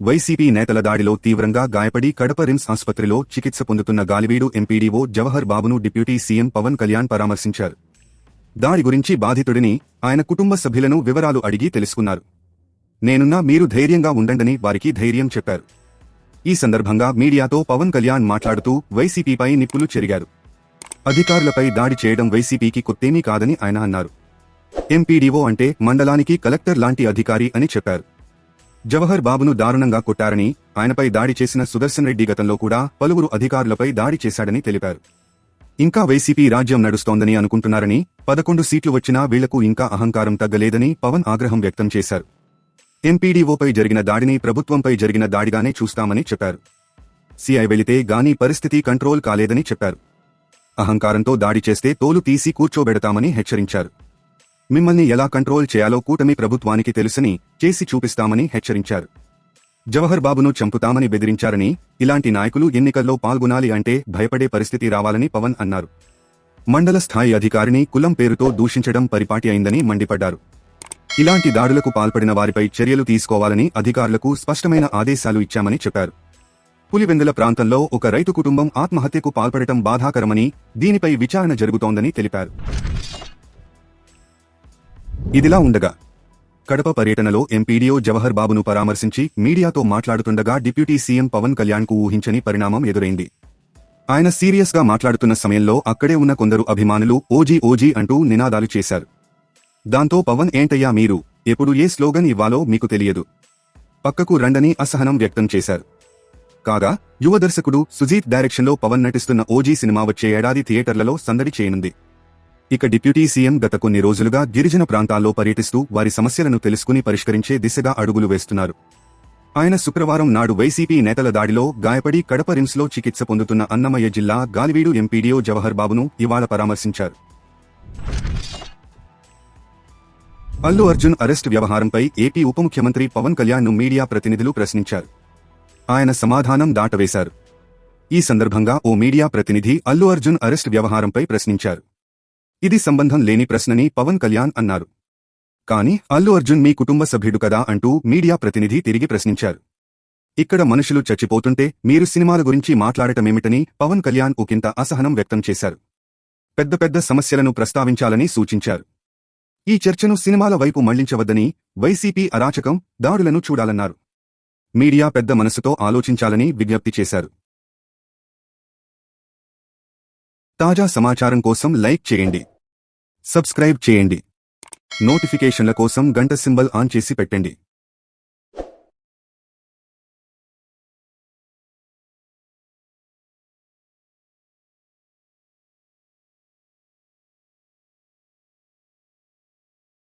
YCP నేతల దాడిలో తీవ్రంగా గాయపడి కడప రిమ్స్ ఆసుపత్రిలో చికిత్స పొందుతున్న గాలివీడు ఎంపీడీఓ జవహర్ బాబును డిప్యూటీ సీఎం పవన్ కళ్యాణ్ పరామర్శించారు. దాడి గురించి బాధితుడిని, ఆయన కుటుంబ సభ్యులను వివరాలు అడిగి తెలుసుకున్నారు. నేనున్నా, మీరు ధైర్యంగా ఉండండని వారికి ధైర్యం చెప్పారు. ఈ సందర్భంగా మీడియాతో పవన్ కళ్యాణ్ మాట్లాడుతూ వైసీపీపై నిప్పులు చెరిగారు. అధికారులపై దాడి చేయడం వైసీపీకి కొత్తేమీ కాదని ఆయన అన్నారు. ఎంపీడీఓ అంటే మండలానికి కలెక్టర్ లాంటి అధికారి అని చెప్పారు. జవహర్ బాబును దారుణంగా కొట్టారని, ఆయనపై దాడి చేసిన సుదర్శన్ రెడ్డి గతంలో కూడా పలువురు అధికారులపై దాడి చేశాడని తెలిపారు. ఇంకా వైసీపీ రాజ్యం నడుస్తోందని అనుకుంటున్నారని, 11 సీట్లు వచ్చినా వీళ్లకు ఇంకా అహంకారం తగ్గలేదని పవన్ ఆగ్రహం వ్యక్తం చేశారు. ఎంపీడీఓపై జరిగిన దాడిని ప్రభుత్వంపై జరిగిన దాడిగానే చూస్తామని చెప్పారు. సీఐ వెళితే గానీ పరిస్థితి కంట్రోల్ కాలేదని చెప్పారు. అహంకారంతో దాడి చేస్తే తోలు తీసి కూర్చోబెడతామని హెచ్చరించారు. మిమ్మల్ని ఎలా కంట్రోల్ చేయాలో కూటమి ప్రభుత్వానికి తెలుసని, చేసి చూపిస్తామని హెచ్చరించారు. జవహర్ బాబును చంపుతామని బెదిరించారని, ఇలాంటి నాయకులు ఎన్నికల్లో పాల్గొనాలి అంటే భయపడే పరిస్థితి రావాలని పవన్ అన్నారు. మండల స్థాయి అధికారిని కులం పేరుతో దూషించడం పరిపాటి అయిందని మండిపడ్డారు. ఇలాంటి దాడులకు పాల్పడిన వారిపై చర్యలు తీసుకోవాలని అధికారులకు స్పష్టమైన ఆదేశాలు ఇచ్చామని చెప్పారు. పులివెందుల ప్రాంతంలో ఒక రైతు కుటుంబం ఆత్మహత్యకు పాల్పడటం బాధాకరమని, దీనిపై విచారణ జరుగుతోందని తెలిపారు. ఇదిలా ఉండగా, కడప పర్యటనలో ఎంపీడీఓ జవహర్ బాబును పరామర్శించి మీడియాతో మాట్లాడుతుండగా డిప్యూటీ సీఎం పవన్ కళ్యాణ్కు ఊహించని పరిణామం ఎదురైంది. ఆయన సీరియస్గా మాట్లాడుతున్న సమయంలో అక్కడే ఉన్న కొందరు అభిమానులు ఓజీ ఓజీ అంటూ నినాదాలు చేశారు. దాంతో పవన్, ఏంటయ్యా మీరు, ఎప్పుడు ఏ స్లోగన్ ఇవ్వాలో మీకు తెలియదు, పక్కకు రండని అసహనం వ్యక్తం చేశారు. కాగా, యువ దర్శకుడు సుజీత్ డైరెక్షన్లో పవన్ నటిస్తున్న ఓజీ సినిమా వచ్చే ఏడాది థియేటర్లలో సందడి చేయనుంది. ఇక డిప్యూటీ సీఎం గత కొన్ని రోజులుగా గిరిజన ప్రాంతాల్లో పర్యటిస్తూ వారి సమస్యలను తెలుసుకుని పరిష్కరించే దిశగా అడుగులు వేస్తున్నారు. ఆయన శుక్రవారం నాడు వైసీపీ నేతల దాడిలో గాయపడి కడప రిమ్స్లో చికిత్స పొందుతున్న అన్నమయ్య జిల్లా గాలివీడు ఎంపీడీఓ జవహర్ బాబును ఇవాళ పరామర్శించారు. అల్లు అర్జున్ అరెస్టు వ్యవహారంపై ఏపీ ఉప ముఖ్యమంత్రి పవన్ కళ్యాణ్ను మీడియా ప్రతినిధులు ప్రశ్నించారు. ఆయన సమాధానం దాటవేశారు. ఈ సందర్భంగా ఓ మీడియా ప్రతినిధి అల్లు అర్జున్ అరెస్టు వ్యవహారంపై ప్రశ్నించారు. ఇది సంబంధం లేని ప్రశ్నని పవన్ కళ్యాణ్ అన్నారు. కానీ అల్లు అర్జున్ మీ కుటుంబ సభ్యుడు కదా అంటూ మీడియా ప్రతినిధి తిరిగి ప్రశ్నించారు. ఇక్కడ మనుషులు చచ్చిపోతుంటే మీరు సినిమాల గురించి మాట్లాడటమేమిటని పవన్ కళ్యాణ్ ఒకంత అసహనం వ్యక్తం చేశారు. పెద్ద పెద్ద సమస్యలను ప్రస్తావించాలని సూచించారు. ఈ చర్చను సినిమాల వైపు మళ్లించవద్దని, వైసీపీ అరాచకం, దాడులను చూడాలన్నారు. మీడియా పెద్ద మనసుతో ఆలోచించాలని విజ్ఞప్తి చేశారు. తాజా సమాచారం కోసం లైక్ చేయండి, సబ్స్క్రైబ్ చేయండి, నోటిఫికేషన్ల కోసం గంట సింబల్ ఆన్ చేసి పెట్టండి.